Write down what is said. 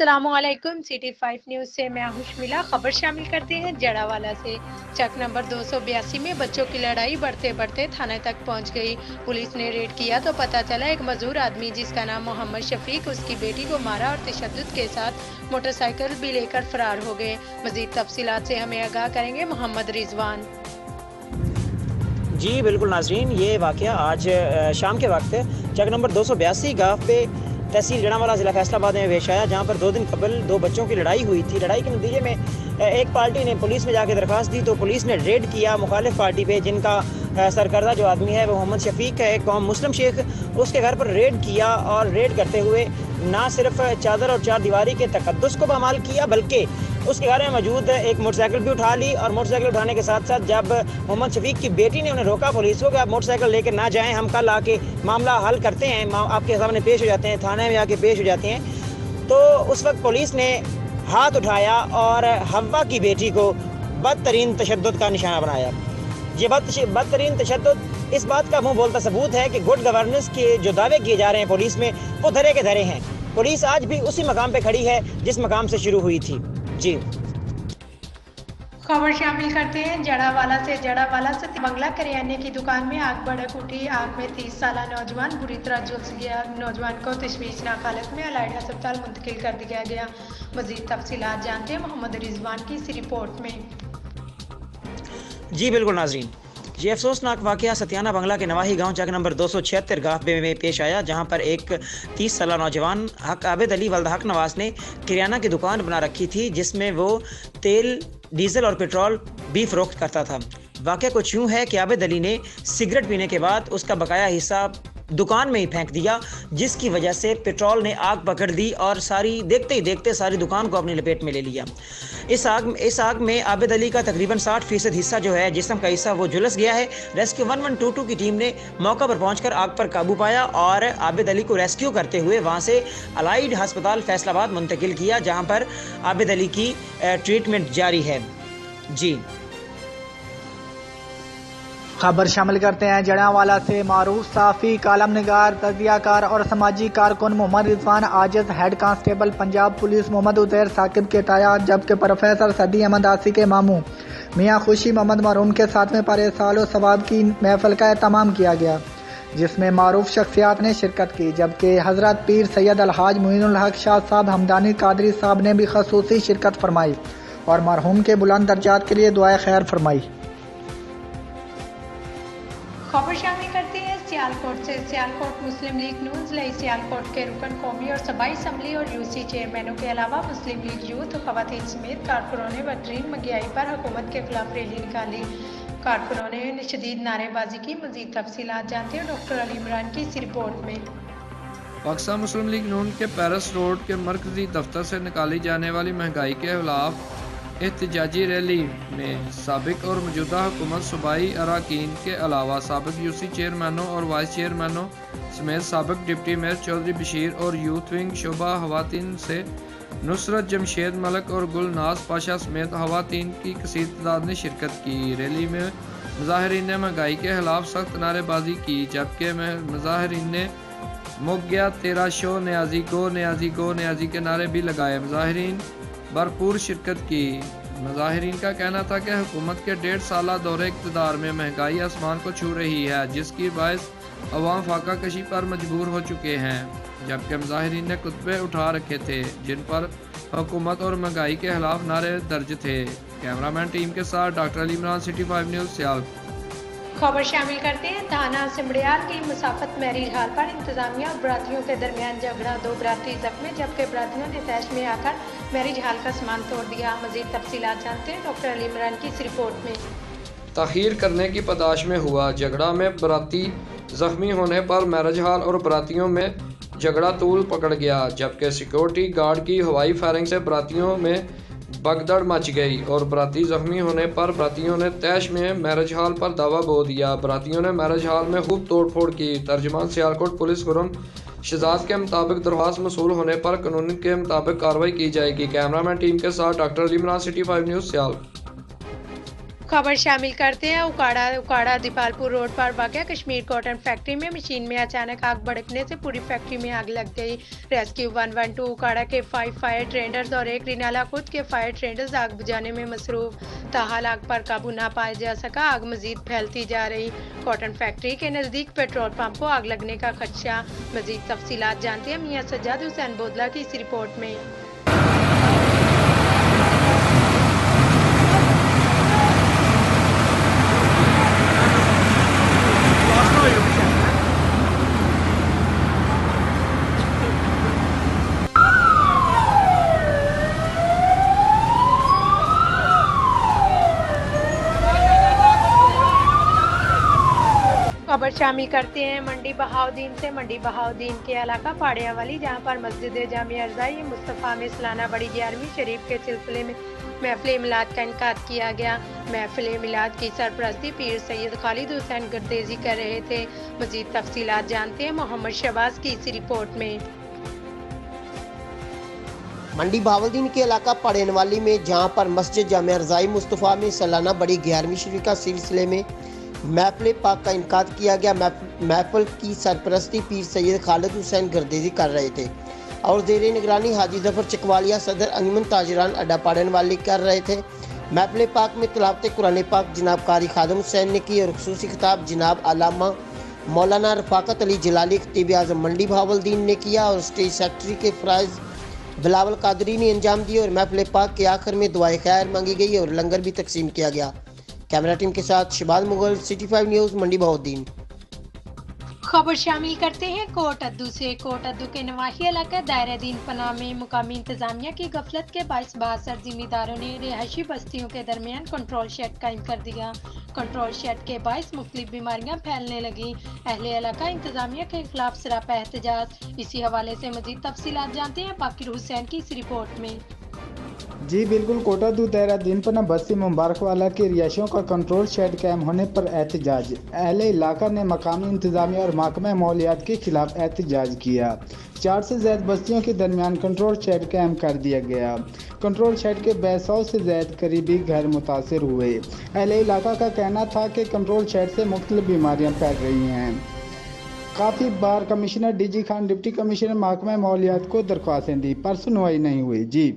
अस्सलामुअलैकुम। City 5 news से मैं हुशमिला। खबर शामिल करते हैं जड़ावाला से। चक नंबर 282 में बच्चों की लड़ाई बढ़ते बढ़ते थाने तक पहुंच गई। पुलिस ने रेड किया तो पता चला एक मजदूर आदमी जिसका नाम मोहम्मद शफीक उसकी बेटी को मारा और तशद्दुद के साथ मोटरसाइकिल भी लेकर फरार हो गए। मजीद तफसीलात से हमें आगाह करेंगे मोहम्मद रिजवान। जी बिल्कुल नाजरीन, ये वाक़या आज शाम के वक्त चक नंबर 282 गाँव पे तहसील जड़ावाला ज़िला फैसलाबाद में पेश आया, जहाँ पर 2 दिन कबल 2 बच्चों की लड़ाई हुई थी। लड़ाई के नतीजे में एक पार्टी ने पुलिस में जाके दरख्वास्त दी तो पुलिस ने रेड किया मुखालिफ पार्टी पे, जिनका सरकर्दा जो आदमी है वो मोहम्मद शफीक है, एक कौम मुस्लिम शेख, उसके घर पर रेड किया। और रेड करते हुए ना सिर्फ चादर और चार दीवारी के तकद्दुस को बमाल किया बल्कि उसके घर में मौजूद एक मोटरसाइकिल भी उठा ली। और मोटरसाइकिल उठाने के साथ साथ जब मोहम्मद शफीक की बेटी ने उन्हें रोका पुलिस को कि आप मोटरसाइकिल लेकर ना जाएं, हम कल आके मामला हल करते हैं, आपके सामने पेश हो जाते हैं, थाने में आके पेश हो जाते हैं, तो उस वक्त पुलिस ने हाथ उठाया और हव्वा की बेटी को बदतरीन तशद्दुद का निशाना बनाया। ये बदतरीन तशद्दुद इस बात का मुंह बोलता सबूत है कि गुड गवर्नेंस के जो दावे किए जा रहे हैं पुलिस में वो धरे के धरे हैं। पुलिस आज भी उसी मकाम पे खड़ी है जिस मकाम से शुरू हुई थी। जी खबर शामिल करते हैं जड़ावाला से। जड़ावाला से बंगला करियाने की दुकान में आग भड़क उठी। आग में 30 साल नौजवान बुरी तरह झुलस गया। नौजवान को तशवीशनाक हालत में अलाइड अस्पताल मुंतकिल कर दिया गया। मजीद तफसीलात जानते हैं मोहम्मद रिजवान की इस रिपोर्ट में। जी बिल्कुल नाजरीन, ये अफसोसनाक वाक़या सतियाना बंगला के नवाही गांव चक नंबर 276 गाँव में पेश आया, जहां पर एक 30 साल नौजवान हक आबिद अली वल्द हक नवाज ने किराना की दुकान बना रखी थी, जिसमें वो तेल, डीजल और पेट्रोल भी फरोख्त करता था। वाक़या कुछ यूँ है कि आबिद अली ने सिगरेट पीने के बाद उसका बकाया हिस्सा दुकान में ही फेंक दिया, जिसकी वजह से पेट्रोल ने आग पकड़ दी और देखते ही देखते सारी दुकान को अपनी लपेट में ले लिया। इस आग में आबिद अली का तकरीबन 60% हिस्सा जो है, जिस्म का हिस्सा, वो झुलस गया है। रेस्क्यू 1122 की टीम ने मौका पर पहुंचकर आग पर काबू पाया और आबिद अली को रेस्क्यू करते हुए वहां से अलाइड अस्पताल फैसलाबाद मुंतकिल किया, जहां पर आबिद अली की ट्रीटमेंट जारी है। जी खबर शामिल करते हैं जड़ावाला से। मारूफ साफ़ी, कालम निगार, तजियाकार और समाजी कारकुन Mohammad Rizwan Aajiz, head constable Punjab police Mohammad Uzair Saqib के तायात, जबकि प्रोफेसर सदी अहमद आसी के मामू मियाँ खुशी मोहम्मद मरहूम के साथ में पर साल और सवाब की महफिल का एहतमाम किया गया, जिसमें मारूफ शख्सियात ने शिरकत की, जबकि हज़रत पीर सैयद अलहाज मुइनुल हक शाह साहब हमदानी कादरी साहब ने भी खसूसी शिरकत फरमाई और मरहूम के बुलंद दर्जात के लिए दुआए खैर फरमाई। खबर शामिल करते हैं सियालकोट से। सियालकोट मुस्लिम लीग नून ज़िला सियालकोट के रुकन कौमी और सूबाई असम्बली और यूसी चेयरमैनों के अलावा मुस्लिम लीग यूथ ख़वातीन समेत कारकुनों ने बदतरीन महंगाई पर हुकूमत के खिलाफ रैली निकाली। कारकुनों ने शदीद नारेबाजी की। मजीद तफसीलात जानते हैं डॉक्टर अली इमरान की इस रिपोर्ट में। पाकिस्तान मुस्लिम लीग नून के पेरिस रोड के मरकजी दफ्तर से निकाली जाने वाली महंगाई के खिलाफ एहतजाजी रैली में साबिक और मौजूदा हुकूमत सूबाई अरकान के अलावा साबिक यूसी चेयरमैनों और वाइस चेयरमैनों समेत साबिक डिप्टी मेयर चौधरी बशीर और यूथ विंग शोबा खवातीन से नुसरत जमशेद मलक और गुलनाज पाशा समेत खवातीन की कसीर तादाद ने शिरकत की। रैली में मुजाहिरीन ने महंगाई के खिलाफ सख्त नारेबाजी की, जबकि मुजाहिरीन ने मुक गया तेरा शो, न्याजी गो न्याजी गो न्याजी के नारे भी लगाए। मुजाहिरीन भरपूर शिरकत की। मुजाहिरीन का कहना था कि हुकूमत के 1.5 साला दौरे इक़्तिदार में महंगाई आसमान को छू रही है, जिसकी बायस अवाम फाका कशी पर मजबूर हो चुके हैं, जबकि मुजाहिरीन ने खुतबे उठा रखे थे जिन पर हुकूमत और महंगाई के खिलाफ नारे दर्ज थे। कैमरामैन टीम के साथ doctor Ali Imran, city 5 news Sial. खबर शामिल करते हैं थाना सिमड़ियाल की मुसाफत मैरिज हाल पर इंतजामिया और बरातियों के दरमियान झगड़ा। 2 बराती जख्मी, जबकि बरातियों ने तैश में आकर मैरिज हाल का सामान तोड़ दिया। मजीद तफसीलात जानते हैं डॉक्टर अली इमरान की इस रिपोर्ट में। ताख़ीर करने की पदाश में हुआ झगड़ा में बराती जख्मी होने पर मैरिज हाल और बरातियों में झगड़ा तूल पकड़ गया, जबकि सिक्योरिटी गार्ड की हवाई फायरिंग से बरातियों में भगदड़ मच गई और बराती जख्मी होने पर बरातियों ने तैश में मैरिज हाल पर दावा बो दिया। बरातियों ने मैरिज हाल में खूब तोड़फोड़ की। तर्जुमान सियालकोट पुलिस खुरम शहजाद के मुताबिक दरख्वास्त मसूल होने पर कानून के मुताबिक कार्रवाई की जाएगी। कैमरामैन टीम के साथ doctor Ali Imran, city 5 news Sial. खबर शामिल करते हैं उकाड़ा दीपालपुर रोड पर वाक़या कश्मीर कॉटन फैक्ट्री में मशीन में अचानक आग भड़कने से पूरी फैक्ट्री में आग लग गई। रेस्क्यू 112 उकाड़ा के 5 फायर ट्रेंडर्स और 1 रिनाला खुद के फायर ट्रेंडर्स आग बुझाने में मसरूफ। ताहाल आग पर काबू ना पाया जा सका। आग मजीद फैलती जा रही। कॉटन फैक्ट्री के नजदीक पेट्रोल पंप को आग लगने का खदशा। मजीद तफसीलात जानते हैं मियां सज्जाद हुसैन बोदला की इस रिपोर्ट में। खबर शामिल करते हैं मंडी बहाउद्दीन से। मंडी बहाउद्दीन के इलाका पाड़िया वाली जहां पर मस्जिद जामिया अर्ज़ाई मुस्तफ़ा में सालाना बड़ी 11वीं शरीफ के सिलसिले में महफिल मिलाद का इनकाद किया गया। महफिल मिलाद की सरपरस्ती पीर सैयद खालिद हुसैन गर्देजी कर रहे थे। मजीद तफसीलात जानते हैं मोहम्मद शहबाज की इस रिपोर्ट में। मंडी बहाउद्दीन के इलाका पड़ेनवाली में जहां पर मस्जिद जामिया अर्ज़ाई मुस्तफ़ा में सालाना बड़ी 11वीं शरीफ का सिलसिले में महफिल पाक का इनकाद किया गया। महफिल की सरपरस्ती पीर सैयद खालिद हुसैन गर्देजी कर रहे थे और ज़ेरे निगरानी हाजी जफर चकवालिया सदर अंजुमन ताजिरान अड्डा पाड़ेनवाली कर रहे थे। महफिल पाक में तिलावत कुरान पाक जनाब कारी खादम हुसैन ने की और खुसूसी खिताब जनाब अल्लामा मौलाना रफाकत अली जलाली खतीब आज़म मंडी बहाउद्दीन ने किया और स्टेज सेक्रेटरी के फ़राइज़ बिलावल कादरी ने अंजाम दिए और महफिल पाक के आखिर में दुआए खैर मांगी गई और लंगर भी तकसीम किया गया। कैमरा टीम के साथ शहबाज मुगल, सिटी 5 न्यूज़, मंडी बहाउद्दीन। खबर शामिल करते हैं कोट अद्दू से। कोट अद्दू के नवाही इलाका दायरा दीन पनाह में मुकामी इंतजामिया की गफलत के बाइस बासर जिम्मेदारों ने रिहायशी बस्तियों के दरमियान कंट्रोल शेड कायम कर दिया। कंट्रोल शेड के बाइस मुख्तलिफ बीमारियां फैलने लगी। अहले इलाका इंतजामिया के खिलाफ सरापा एहतजाज। इसी हवाले से मजीद तफसीलात जानते हैं बाकिर हुसैन की इस रिपोर्ट में। जी बिल्कुल, कोटा दू दायरा दीनपना बस्ती मुबारक वाला के रिहायशियों का कंट्रोल शेड कायम होने पर एहतजाज। अहले इलाका ने मकामी इंतजामिया और महकमा माहौलियात के खिलाफ एहतजाज किया। 4 से ज़्यादा बस्तियों के दरमियान कंट्रोल शेड कायम कर दिया गया। कंट्रोल शेड के 100 से ज़्यादा करीबी घर मुतासर हुए। अहले इलाका का कहना था कि कंट्रोल शेड से मुख्तलिफ बीमारियाँ फैल रही हैं। काफ़ी बार commissioner DG Khan, deputy commissioner महकमा माहौलियात को दरख्वास्तें दी पर सुनवाई नहीं हुई। जी।